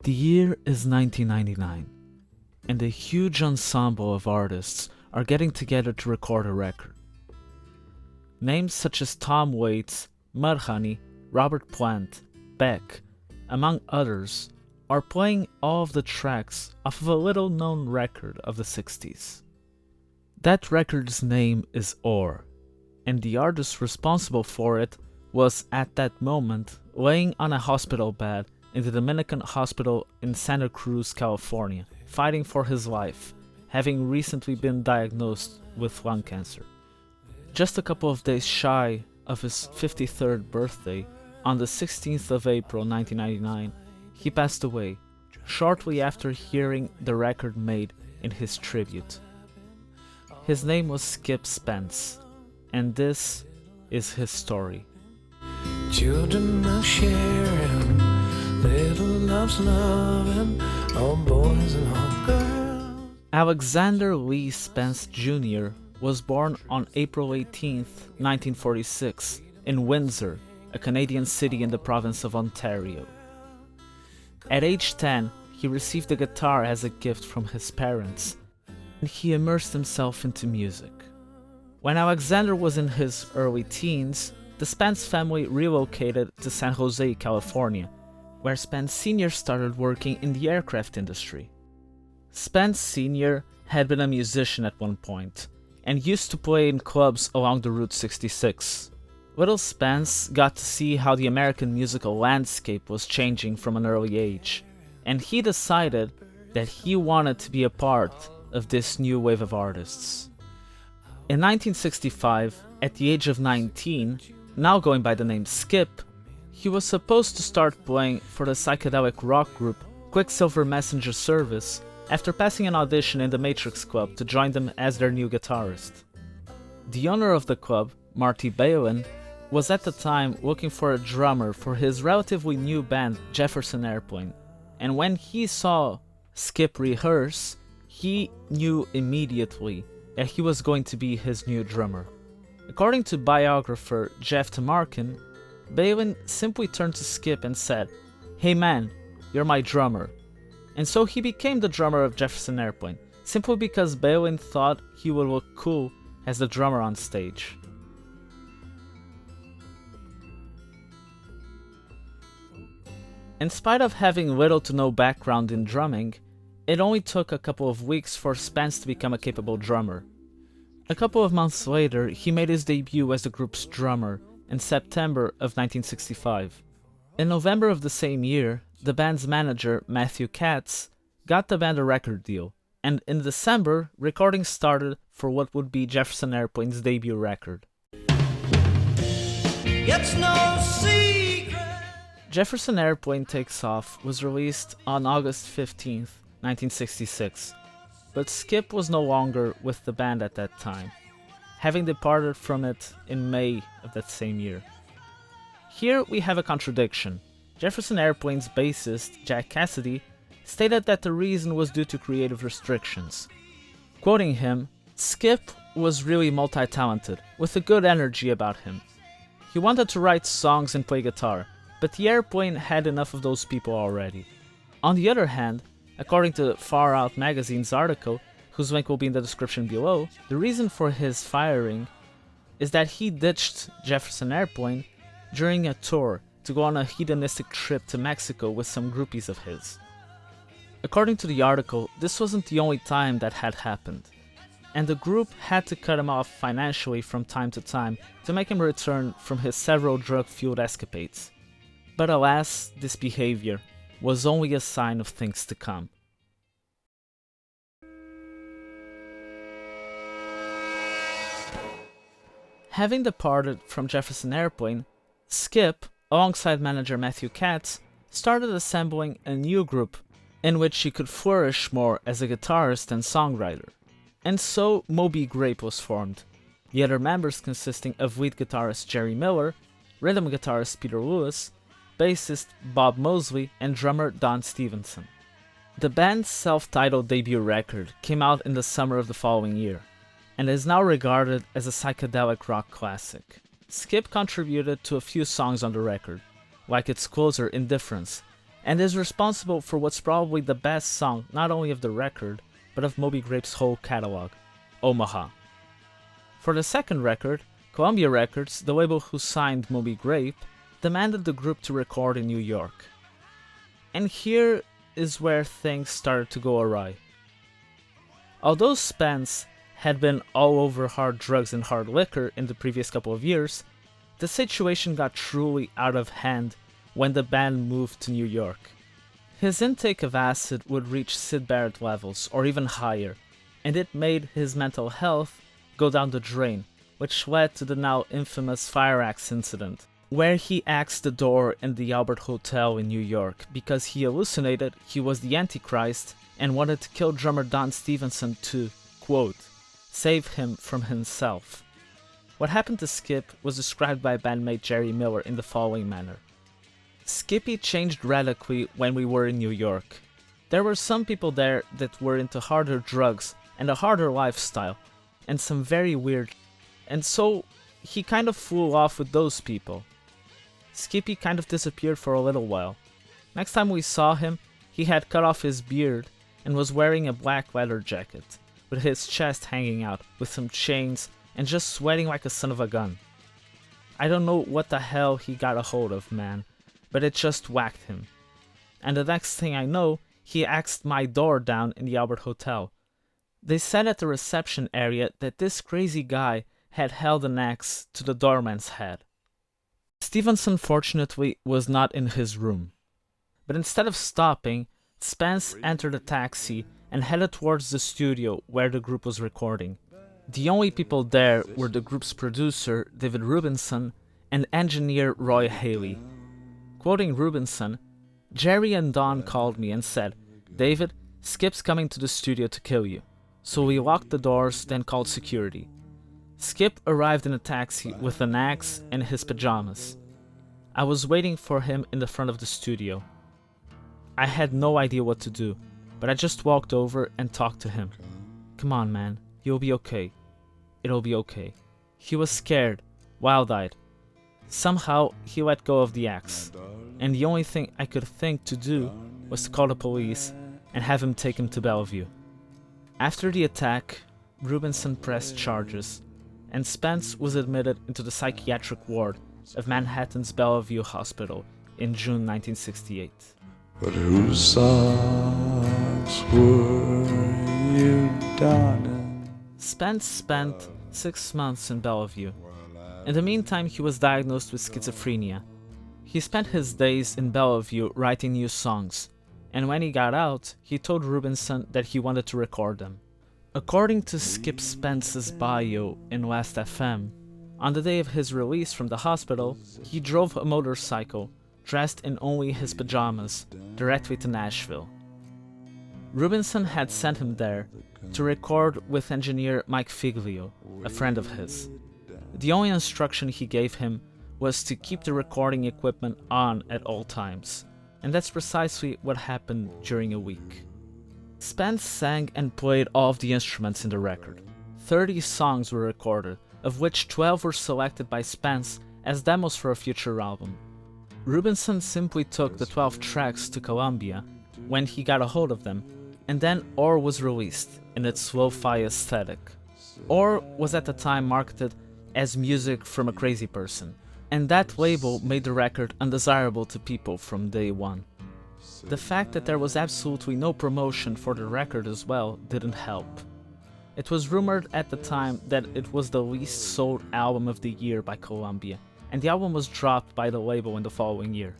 The year is 1999, and a huge ensemble of artists are getting together to record a record. Names such as Tom Waits, Mudhoney, Robert Plant, Beck, among others, are playing all of the tracks off of a little-known record of the 60s. That record's name is Ore, and the artist responsible for it was at that moment laying on a hospital bed in the Dominican hospital in Santa Cruz, California, fighting for his life, having recently been diagnosed with lung cancer. Just a couple of days shy of his 53rd birthday, on the 16th of April 1999, he passed away, shortly after hearing the record made in his tribute. His name was Skip Spence, and this is his story. Children are sharing, little love's loving, all boys and all girls. Alexander Lee Spence Jr. was born on April 18, 1946, in Windsor, a Canadian city in the province of Ontario. At age 10, he received a guitar as a gift from his parents, and he immersed himself into music. When Alexander was in his early teens, the Spence family relocated to San Jose, California, where Spence Sr. started working in the aircraft industry. Spence Sr. had been a musician at one point, and used to play in clubs along the Route 66. Little Spence got to see how the American musical landscape was changing from an early age, and he decided that he wanted to be a part of this new wave of artists. In 1965, at the age of 19, now going by the name Skip, he was supposed to start playing for the psychedelic rock group Quicksilver Messenger Service after passing an audition in the Matrix Club to join them as their new guitarist. The owner of the club, Marty Balin, was at the time looking for a drummer for his relatively new band Jefferson Airplane, and when he saw Skip rehearse, he knew immediately that he was going to be his new drummer. According to biographer Jeff Tamarkin, Balin simply turned to Skip and said, "Hey man, you're my drummer." And so he became the drummer of Jefferson Airplane, simply because Balin thought he would look cool as the drummer on stage. In spite of having little to no background in drumming, it only took a couple of weeks for Spence to become a capable drummer. A couple of months later, he made his debut as the group's drummer in September of 1965. In November of the same year, the band's manager, Matthew Katz, got the band a record deal, and in December, recording started for what would be Jefferson Airplane's debut record. It's no secret. Jefferson Airplane Takes Off was released on August 15th, 1966, but Skip was no longer with the band at that time, having departed from it in May of that same year. Here we have a contradiction. Jefferson Airplane's bassist, Jack Cassidy, stated that the reason was due to creative restrictions. Quoting him, "Skip was really multi-talented, with a good energy about him. He wanted to write songs and play guitar, but the Airplane had enough of those people already." On the other hand, according to Far Out magazine's article, whose link will be in the description below, the reason for his firing is that he ditched Jefferson Airplane during a tour to go on a hedonistic trip to Mexico with some groupies of his. According to the article, this wasn't the only time that had happened, and the group had to cut him off financially from time to time to make him return from his several drug-fueled escapades. But alas, this behavior was only a sign of things to come. Having departed from Jefferson Airplane, Skip, alongside manager Matthew Katz, started assembling a new group in which he could flourish more as a guitarist and songwriter. And so Moby Grape was formed, the other members consisting of lead guitarist Jerry Miller, rhythm guitarist Peter Lewis, bassist Bob Mosley, and drummer Don Stevenson. The band's self-titled debut record came out in the summer of the following year, and is now regarded as a psychedelic rock classic. Skip contributed to a few songs on the record, like its closer Indifference, and is responsible for what's probably the best song not only of the record, but of Moby Grape's whole catalog, Omaha. For the second record, Columbia Records, the label who signed Moby Grape, demanded the group to record in New York. And here is where things started to go awry. Although Spence had been all over hard drugs and hard liquor in the previous couple of years, the situation got truly out of hand when the band moved to New York. His intake of acid would reach Syd Barrett levels, or even higher, and it made his mental health go down the drain, which led to the now infamous fire axe incident, where he axed the door in the Albert Hotel in New York because he hallucinated he was the Antichrist and wanted to kill drummer Don Stevenson to, quote, save him from himself. What happened to Skip was described by bandmate Jerry Miller in the following manner. Skippy changed radically when we were in New York. There were some people there that were into harder drugs and a harder lifestyle, and some very weird, and so he kind of flew off with those people. Skippy kind of disappeared for a little while. Next time we saw him, he had cut off his beard and was wearing a black leather jacket, with his chest hanging out, with some chains, and just sweating like a son of a gun. I don't know what the hell he got a hold of, man, but it just whacked him. And the next thing I know, he axed my door down in the Albert Hotel. They said at the reception area that this crazy guy had held an axe to the doorman's head. Stevenson fortunately was not in his room, but instead of stopping, Spence entered a taxi and headed towards the studio where the group was recording. The only people there were the group's producer, David Rubinson, and engineer Roy Haley. Quoting Rubinson, Jerry and Don called me and said, David, Skip's coming to the studio to kill you. So we locked the doors, then called security. Skip arrived in a taxi with an axe and his pajamas. I was waiting for him in the front of the studio. I had no idea what to do, but I just walked over and talked to him. Come on, man, you'll be okay. It'll be okay. He was scared, wild-eyed. Somehow, he let go of the axe, and the only thing I could think to do was to call the police and have him take him to Bellevue. After the attack, Rubinson pressed charges, and Spence was admitted into the psychiatric ward of Manhattan's Bellevue Hospital in June 1968. But whose socks were you, darling? Spence spent 6 months in Bellevue. In the meantime, he was diagnosed with schizophrenia. He spent his days in Bellevue writing new songs, and when he got out, he told Rubinson that he wanted to record them. According to Skip Spence's bio in Last FM, on the day of his release from the hospital, he drove a motorcycle, dressed in only his pajamas, directly to Nashville. Rubinson had sent him there to record with engineer Mike Figlio, a friend of his. The only instruction he gave him was to keep the recording equipment on at all times, and that's precisely what happened during a week. Spence sang and played all of the instruments in the record. 30 songs were recorded, of which 12 were selected by Spence as demos for a future album. Rubinson simply took the 12 tracks to Columbia when he got a hold of them, and then Ore was released in its lo-fi aesthetic. Ore was at the time marketed as music from a crazy person, and that label made the record undesirable to people from day one. The fact that there was absolutely no promotion for the record as well didn't help. It was rumored at the time that it was the least sold album of the year by Columbia, and the album was dropped by the label in the following year.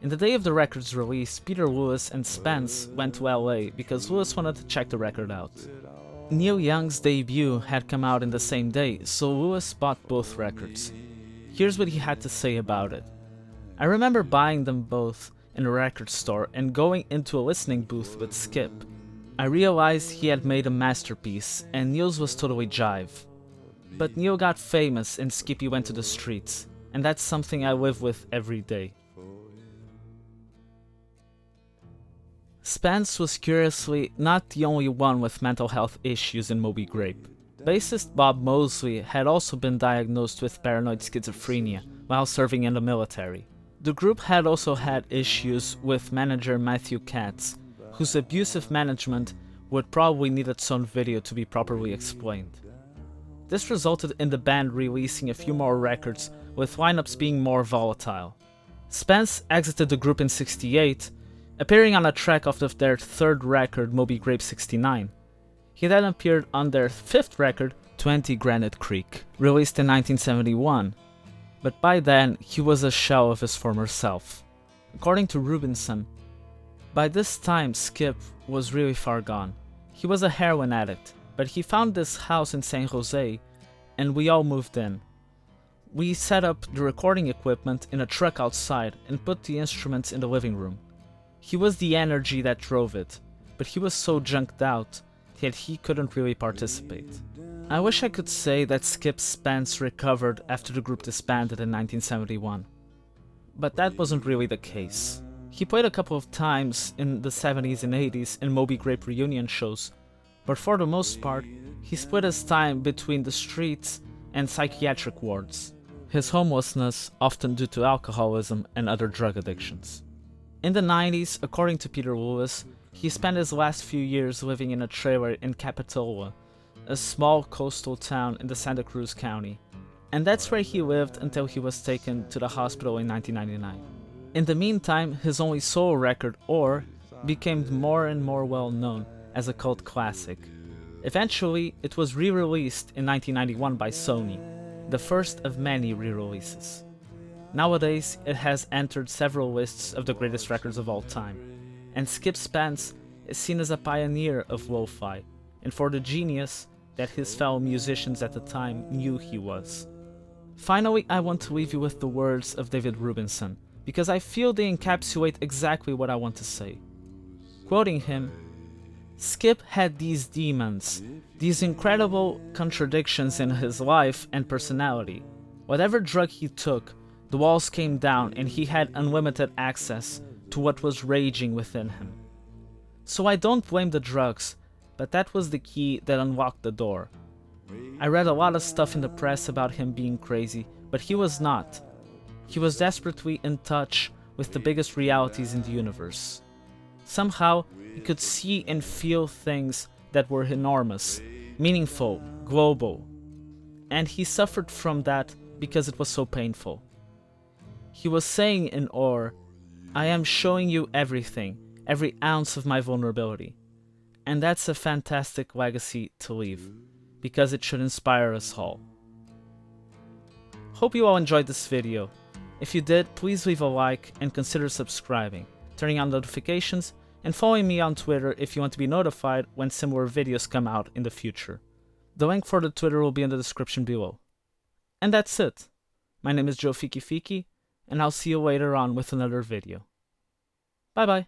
In the day of the record's release, Peter Lewis and Spence went to LA because Lewis wanted to check the record out. Neil Young's debut had come out in the same day, so Lewis bought both records. Here's what he had to say about it. I remember buying them both in a record store and going into a listening booth with Skip. I realized he had made a masterpiece and Neil's was totally jive. But Neil got famous and Skippy went to the streets, and that's something I live with every day. Spence was curiously not the only one with mental health issues in Moby Grape. Bassist Bob Mosley had also been diagnosed with paranoid schizophrenia while serving in the military. The group had also had issues with manager Matthew Katz, whose abusive management would probably need its own video to be properly explained. This resulted in the band releasing a few more records, with lineups being more volatile. Spence exited the group in '68, appearing on a track off of their third record, Moby Grape '69. He then appeared on their fifth record, 20 Granite Creek, released in 1971, but by then he was a shell of his former self. According to Rubinson, by this time Skip was really far gone. He was a heroin addict, but he found this house in San Jose, and we all moved in. We set up the recording equipment in a truck outside and put the instruments in the living room. He was the energy that drove it, but he was so junked out that he couldn't really participate. I wish I could say that Skip Spence recovered after the group disbanded in 1971, but that wasn't really the case. He played a couple of times in the 70s and 80s in Moby Grape reunion shows, but for the most part, he split his time between the streets and psychiatric wards, his homelessness often due to alcoholism and other drug addictions. In the 90s, according to Peter Lewis, he spent his last few years living in a trailer in Capitola, a small coastal town in the Santa Cruz County, and that's where he lived until he was taken to the hospital in 1999. In the meantime, his only solo record, Or, became more and more well known as a cult classic. Eventually, it was re-released in 1991 by Sony, the first of many re-releases. Nowadays, it has entered several lists of the greatest records of all time, and Skip Spence is seen as a pioneer of lo-fi, and for the genius that his fellow musicians at the time knew he was. Finally, I want to leave you with the words of David Rubinson, because I feel they encapsulate exactly what I want to say. Quoting him, "Skip had these demons, these incredible contradictions in his life and personality. Whatever drug he took, the walls came down and he had unlimited access to what was raging within him. So I don't blame the drugs, but that was the key that unlocked the door. I read a lot of stuff in the press about him being crazy, but he was not. He was desperately in touch with the biggest realities in the universe. Somehow, he could see and feel things that were enormous, meaningful, global, and he suffered from that because it was so painful. He was saying in Or, I am showing you everything, every ounce of my vulnerability. And that's a fantastic legacy to leave, because it should inspire us all. Hope you all enjoyed this video. If you did, please leave a like and consider subscribing, turning on notifications, and following me on Twitter if you want to be notified when similar videos come out in the future. The link for the Twitter will be in the description below. And that's it. My name is Joe Fiki Fiki, and I'll see you later on with another video. Bye bye.